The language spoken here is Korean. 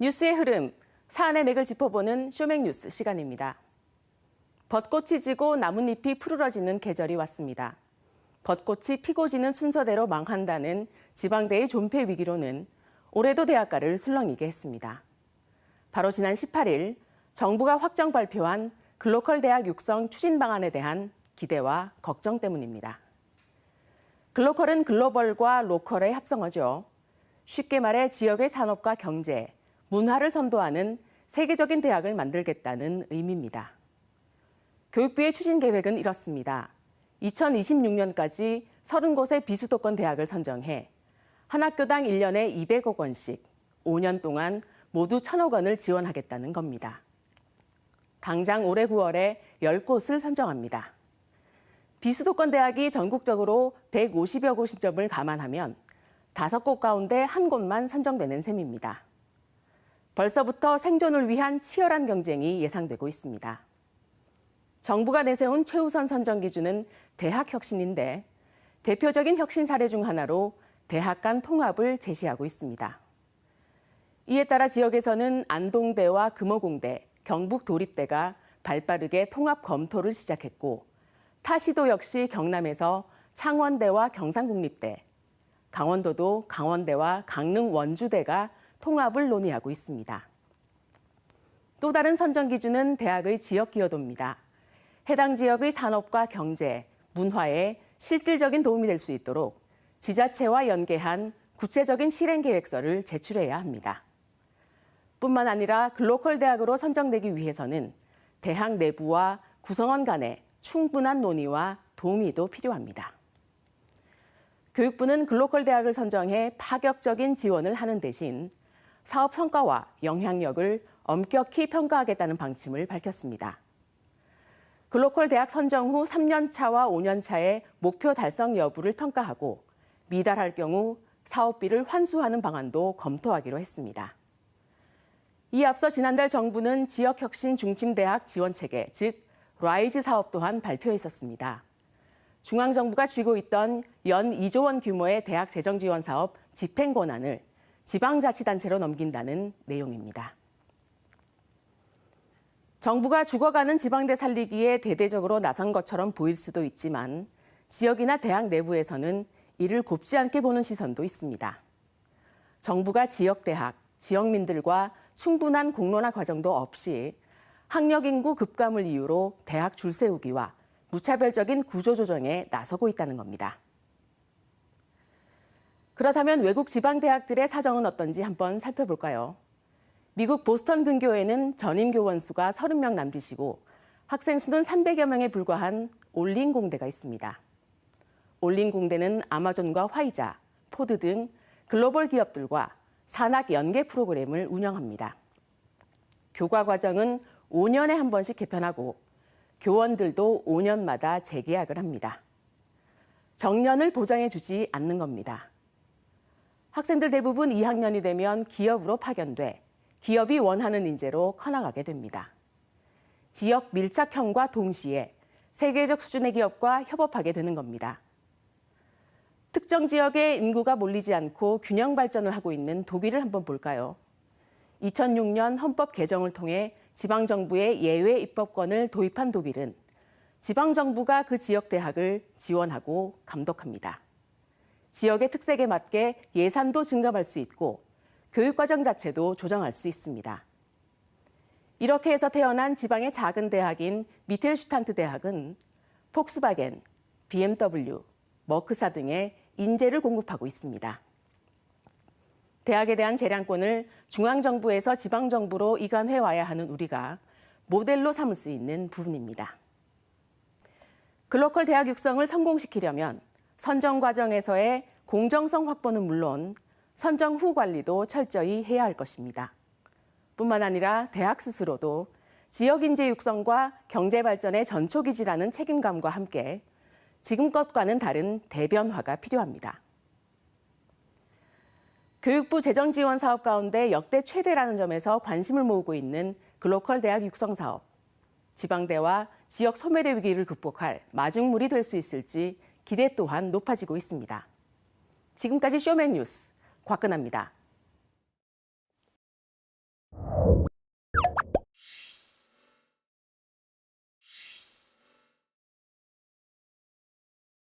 뉴스의 흐름, 사안의 맥을 짚어보는 쇼맥뉴스 시간입니다. 벚꽃이 지고 나뭇잎이 푸르러지는 계절이 왔습니다. 벚꽃이 피고 지는 순서대로 망한다는 지방대의 존폐 위기로는 올해도 대학가를 술렁이게 했습니다. 바로 지난 18일 정부가 확정 발표한 글로컬 대학 육성 추진 방안에 대한 기대와 걱정 때문입니다. 글로컬은 글로벌과 로컬의 합성어죠. 쉽게 말해 지역의 산업과 경제, 문화를 선도하는 세계적인 대학을 만들겠다는 의미입니다. 교육부의 추진 계획은 이렇습니다. 2026년까지 30곳의 비수도권 대학을 선정해 한 학교당 1년에 200억 원씩 5년 동안 모두 1,000억 원을 지원하겠다는 겁니다. 당장 올해 9월에 10곳을 선정합니다. 비수도권 대학이 전국적으로 150여 곳 점을 감안하면 5곳 가운데 1곳만 선정되는 셈입니다. 벌써부터 생존을 위한 치열한 경쟁이 예상되고 있습니다. 정부가 내세운 최우선 선정 기준은 대학혁신인데 대표적인 혁신 사례 중 하나로 대학 간 통합을 제시하고 있습니다. 이에 따라 지역에서는 안동대와 금호공대, 경북도립대가 발빠르게 통합 검토를 시작했고 타 시도 역시 경남에서 창원대와 경상국립대, 강원도도 강원대와 강릉 원주대가 통합을 논의하고 있습니다. 또 다른 선정 기준은 대학의 지역 기여도입니다. 해당 지역의 산업과 경제, 문화에 실질적인 도움이 될 수 있도록 지자체와 연계한 구체적인 실행 계획서를 제출해야 합니다. 뿐만 아니라 글로컬 대학으로 선정되기 위해서는 대학 내부와 구성원 간의 충분한 논의와 동의도 필요합니다. 교육부는 글로컬 대학을 선정해 파격적인 지원을 하는 대신 사업 성과와 영향력을 엄격히 평가하겠다는 방침을 밝혔습니다. 글로컬 대학 선정 후 3년 차와 5년 차의 목표 달성 여부를 평가하고 미달할 경우 사업비를 환수하는 방안도 검토하기로 했습니다. 이에 앞서 지난달 정부는 지역혁신 중심대학 지원체계, 즉 라이즈 사업 또한 발표했었습니다. 중앙정부가 쥐고 있던 연 2조 원 규모의 대학 재정 지원 사업 집행 권한을 지방자치단체로 넘긴다는 내용입니다. 정부가 죽어가는 지방대 살리기에 대대적으로 나선 것처럼 보일 수도 있지만 지역이나 대학 내부에서는 이를 곱지 않게 보는 시선도 있습니다. 정부가 지역대학, 지역민들과 충분한 공론화 과정도 없이 학력 인구 급감을 이유로 대학 줄 세우기와 무차별적인 구조조정에 나서고 있다는 겁니다. 그렇다면 외국 지방대학들의 사정은 어떤지 한번 살펴볼까요? 미국 보스턴 근교에는 전임 교원 수가 30명 남짓이고 학생 수는 300여 명에 불과한 올린 공대가 있습니다. 올린 공대는 아마존과 화이자, 포드 등 글로벌 기업들과 산학 연계 프로그램을 운영합니다. 교과 과정은 5년에 한 번씩 개편하고 교원들도 5년마다 재계약을 합니다. 정년을 보장해주지 않는 겁니다. 학생들 대부분 2학년이 되면 기업으로 파견돼 기업이 원하는 인재로 커나가게 됩니다. 지역 밀착형과 동시에 세계적 수준의 기업과 협업하게 되는 겁니다. 특정 지역에 인구가 몰리지 않고 균형 발전을 하고 있는 독일을 한번 볼까요? 2006년 헌법 개정을 통해 지방정부의 예외 입법권을 도입한 독일은 지방정부가 그 지역 대학을 지원하고 감독합니다. 지역의 특색에 맞게 예산도 증감할 수 있고 교육과정 자체도 조정할 수 있습니다. 이렇게 해서 태어난 지방의 작은 대학인 미텔슈탄트 대학은 폭스바겐, BMW, 머크사 등의 인재를 공급하고 있습니다. 대학에 대한 재량권을 중앙정부에서 지방정부로 이관해 와야 하는 우리가 모델로 삼을 수 있는 부분입니다. 글로컬 대학 육성을 성공시키려면 선정 과정에서의 공정성 확보는 물론 선정 후 관리도 철저히 해야 할 것입니다. 뿐만 아니라 대학 스스로도 지역 인재 육성과 경제 발전의 전초기지라는 책임감과 함께 지금껏과는 다른 대변화가 필요합니다. 교육부 재정 지원 사업 가운데 역대 최대라는 점에서 관심을 모으고 있는 글로컬 대학 육성 사업. 지방대와 지역 소멸의 위기를 극복할 마중물이 될 수 있을지 기대 또한 높아지고 있습니다. 지금까지 쇼맥뉴스 곽근아입니다.